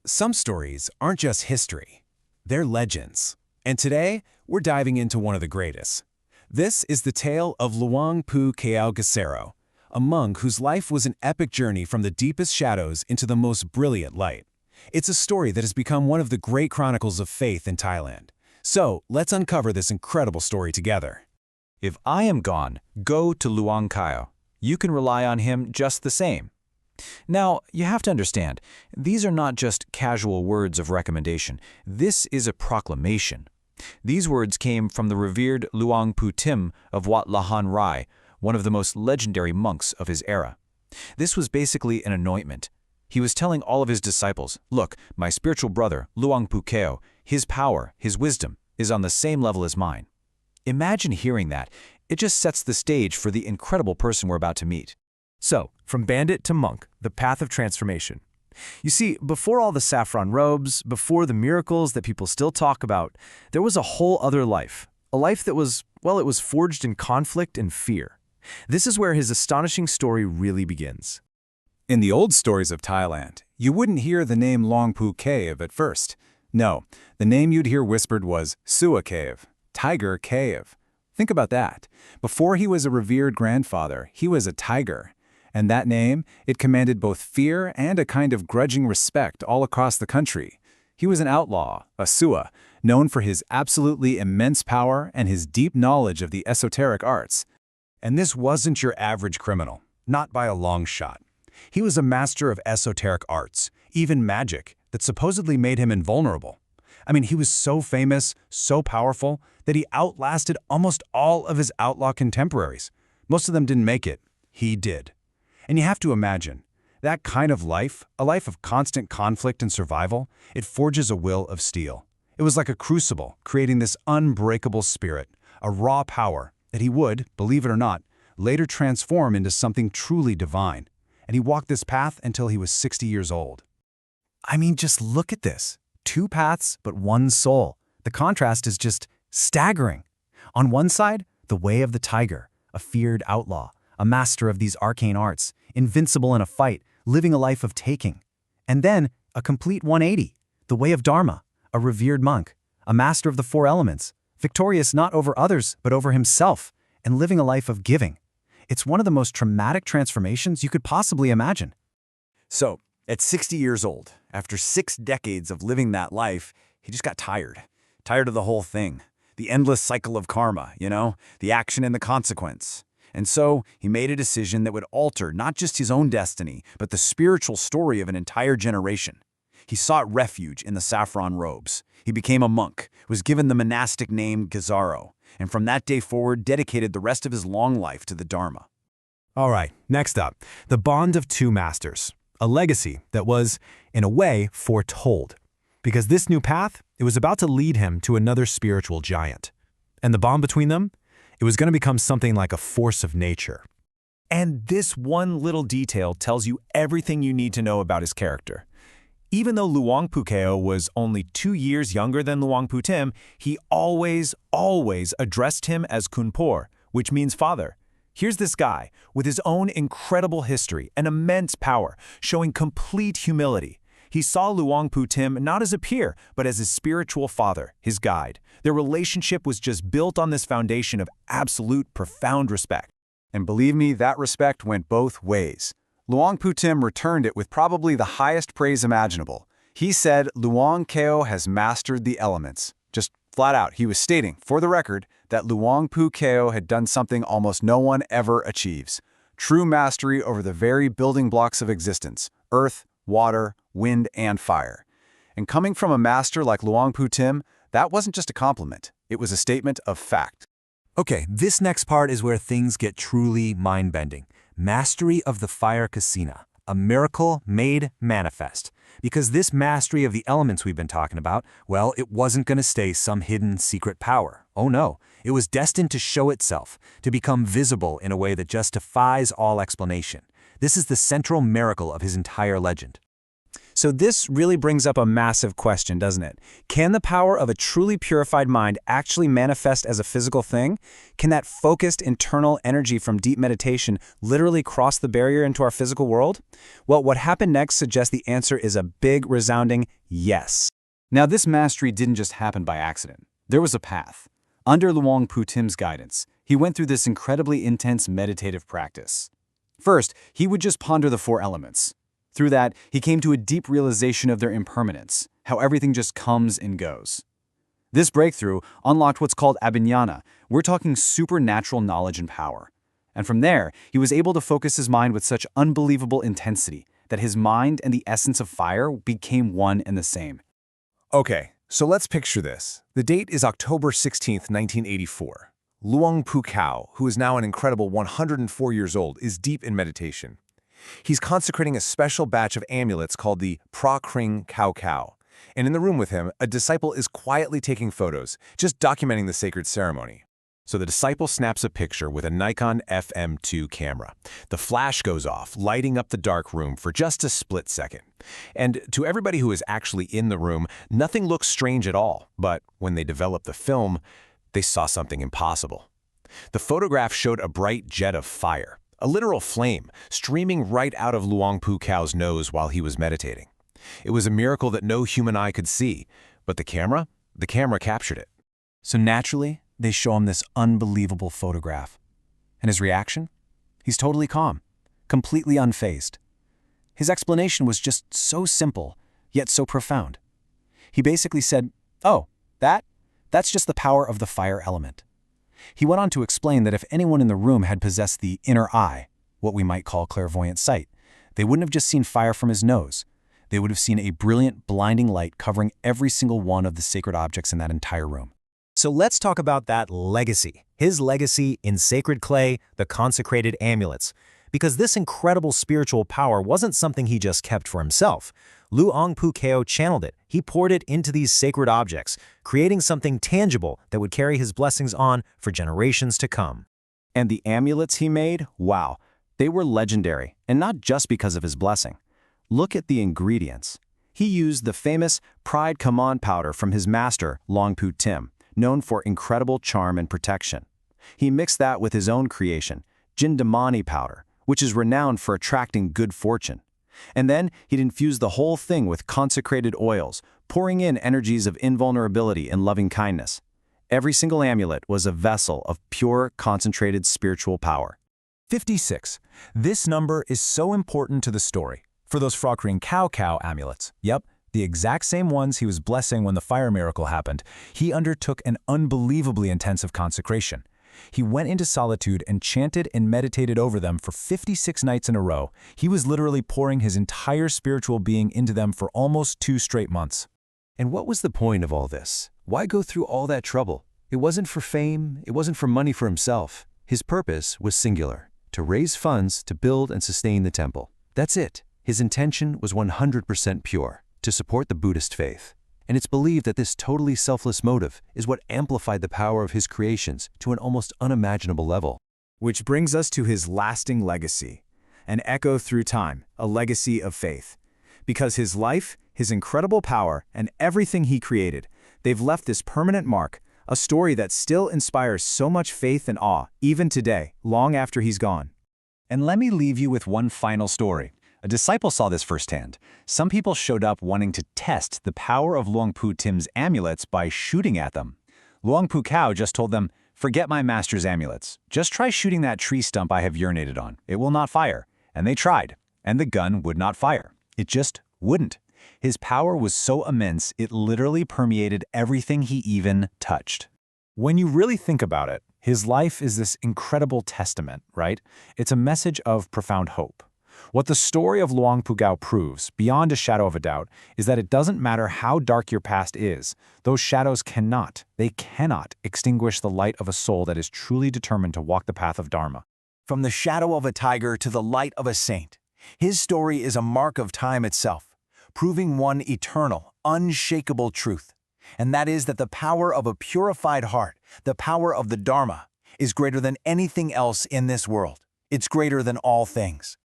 Some stories aren't just history, they're legends. And today, we're diving into one of the greatest. This is the tale of Luang Pu Kaew Kesaro, a monk whose life was an epic journey from the deepest shadows into the most brilliant light. It's a story that has become one of the great chronicles of faith in Thailand. So, let's uncover this incredible story together. If I am gone, go to Luang Kaew. You can rely on him just the same. Now, you have to understand, these are not just casual words of recommendation. This is a proclamation. These words came from the revered Luang Pu Tim of Wat Lahan Rai, one of the most legendary monks of his era. This was basically an anointment. He was telling all of his disciples, look, my spiritual brother, Luang Pu Kaew, his power, his wisdom, is on the same level as mine. Imagine hearing that. It just sets the stage for the incredible person we're about to meet. So, from bandit to monk, the path of transformation. You see, before all the saffron robes, before the miracles that people still talk about, there was a whole other life. A life that was, well, it was forged in conflict and fear. This is where his astonishing story really begins. In the old stories of Thailand, you wouldn't hear the name Luang Pu Kaew at first. No, the name you'd hear whispered was Sua Kaew, Tiger Kaew. Think about that. Before he was a revered grandfather, he was a tiger. And that name, it commanded both fear and a kind of grudging respect all across the country. He was an outlaw, a Sua, known for his absolutely immense power and his deep knowledge of the esoteric arts. And this wasn't your average criminal, not by a long shot. He was a master of esoteric arts, even magic, that supposedly made him invulnerable. I mean, he was so famous, so powerful, that he outlasted almost all of his outlaw contemporaries. Most of them didn't make it. He did. And you have to imagine, that kind of life, a life of constant conflict and survival, it forges a will of steel. It was like a crucible, creating this unbreakable spirit, a raw power that he would, believe it or not, later transform into something truly divine. And he walked this path until he was 60 years old. I mean, just look at this. 2 paths, but one soul. The contrast is just staggering. On one side, the way of the tiger, a feared outlaw, a master of these arcane arts, invincible in a fight, living a life of taking. And then, a complete 180, the way of Dharma, a revered monk, a master of the 4 elements, victorious not over others, but over himself, and living a life of giving. It's one of the most traumatic transformations you could possibly imagine. So, at 60 years old, after 6 decades of living that life, he just got tired. Tired of the whole thing. The endless cycle of karma, the action and the consequence. And so, he made a decision that would alter not just his own destiny, but the spiritual story of an entire generation. He sought refuge in the saffron robes. He became a monk, was given the monastic name Kesaro, and from that day forward dedicated the rest of his long life to the Dharma. All right, next up, the bond of 2 masters, a legacy that was, in a way, foretold. Because this new path, it was about to lead him to another spiritual giant. And the bond between them? It was going to become something like a force of nature. And this one little detail tells you everything you need to know about his character. Even though Luang Pu Kaew was only 2 years younger than Luang Pu Tim, he always addressed him as Kunpor, which means father. Here's this guy, with his own incredible history and immense power, showing complete humility. He saw Luang Pu Tim not as a peer, but as his spiritual father, his guide. Their relationship was just built on this foundation of absolute, profound respect. And believe me, that respect went both ways. Luang Pu Tim returned it with probably the highest praise imaginable. He said Luang Kaew has mastered the elements. Just flat out, he was stating, for the record, that Luang Pu Kaew had done something almost no one ever achieves. True mastery over the very building blocks of existence, earth, water, wind, and fire. And coming from a master like Luang Pu Tim, that wasn't just a compliment. It was a statement of fact. Okay, this next part is where things get truly mind-bending. Mastery of the fire kasina, a miracle made manifest. Because this mastery of the elements we've been talking about, well, it wasn't going to stay some hidden secret power. Oh no, it was destined to show itself, to become visible in a way that just defies all explanation. This is the central miracle of his entire legend. So this really brings up a massive question, doesn't it? Can the power of a truly purified mind actually manifest as a physical thing? Can that focused internal energy from deep meditation literally cross the barrier into our physical world? Well, what happened next suggests the answer is a big, resounding yes. Now, this mastery didn't just happen by accident. There was a path. Under Luang Pu Tim's guidance, he went through this incredibly intense meditative practice. First, he would just ponder the four elements. Through that, he came to a deep realization of their impermanence, how everything just comes and goes. This breakthrough unlocked what's called abhignana. We're talking supernatural knowledge and power. And from there, he was able to focus his mind with such unbelievable intensity that his mind and the essence of fire became one and the same. Okay, so let's picture this. The date is October 16th, 1984. Luang Pu Kaew, who is now an incredible 104 years old, is deep in meditation. He's consecrating a special batch of amulets called the Phra Kaew. And in the room with him, a disciple is quietly taking photos, just documenting the sacred ceremony. So the disciple snaps a picture with a Nikon FM2 camera. The flash goes off, lighting up the dark room for just a split second. And to everybody who is actually in the room, nothing looks strange at all. But when they developed the film, they saw something impossible. The photograph showed a bright jet of fire, a literal flame, streaming right out of Luang Pu Kaew's nose while he was meditating. It was a miracle that no human eye could see, but the camera captured it. So naturally, they show him this unbelievable photograph. And his reaction? He's totally calm, completely unfazed. His explanation was just so simple, yet so profound. He basically said, "Oh, that's just the power of the fire element." He went on to explain that if anyone in the room had possessed the inner eye, what we might call clairvoyant sight, they wouldn't have just seen fire from his nose. They would have seen a brilliant, blinding light covering every single one of the sacred objects in that entire room. So let's talk about that legacy, his legacy in sacred clay, the consecrated amulets. Because this incredible spiritual power wasn't something he just kept for himself. Luang Pu Kaew channeled it. He poured it into these sacred objects, creating something tangible that would carry his blessings on for generations to come. And the amulets he made, wow, they were legendary, and not just because of his blessing. Look at the ingredients. He used the famous Pride Kaman powder from his master, Luang Pu Tim, known for incredible charm and protection. He mixed that with his own creation, Jindamani powder, which is renowned for attracting good fortune. And then he'd infuse the whole thing with consecrated oils, pouring in energies of invulnerability and loving kindness. Every single amulet was a vessel of pure, concentrated spiritual power. 56. This number is so important to the story. For those Phra Kaew amulets, yep, the exact same ones he was blessing when the fire miracle happened, he undertook an unbelievably intensive consecration. He went into solitude and chanted and meditated over them for 56 nights in a row. He was literally pouring his entire spiritual being into them for almost 2 straight months. And what was the point of all this? Why go through all that trouble? It wasn't for fame, it wasn't for money for himself. His purpose was singular, to raise funds to build and sustain the temple. That's it. His intention was 100% pure, to support the Buddhist faith. And it's believed that this totally selfless motive is what amplified the power of his creations to an almost unimaginable level. Which brings us to his lasting legacy, an echo through time, a legacy of faith. Because his life, his incredible power, and everything he created, they've left this permanent mark, a story that still inspires so much faith and awe, even today, long after he's gone. And let me leave you with one final story. A disciple saw this firsthand. Some people showed up wanting to test the power of Luang Pu Tim's amulets by shooting at them. Luang Pu Kaew just told them, "Forget my master's amulets. Just try shooting that tree stump I have urinated on. It will not fire." And they tried, and the gun would not fire. It just wouldn't. His power was so immense, it literally permeated everything he even touched. When you really think about it, his life is this incredible testament, right? It's a message of profound hope. What the story of Luang Pu Kaew proves, beyond a shadow of a doubt, is that it doesn't matter how dark your past is, those shadows cannot extinguish the light of a soul that is truly determined to walk the path of Dharma. From the shadow of a tiger to the light of a saint, his story is a mark of time itself, proving one eternal, unshakable truth, and that is that the power of a purified heart, the power of the Dharma, is greater than anything else in this world. It's greater than all things.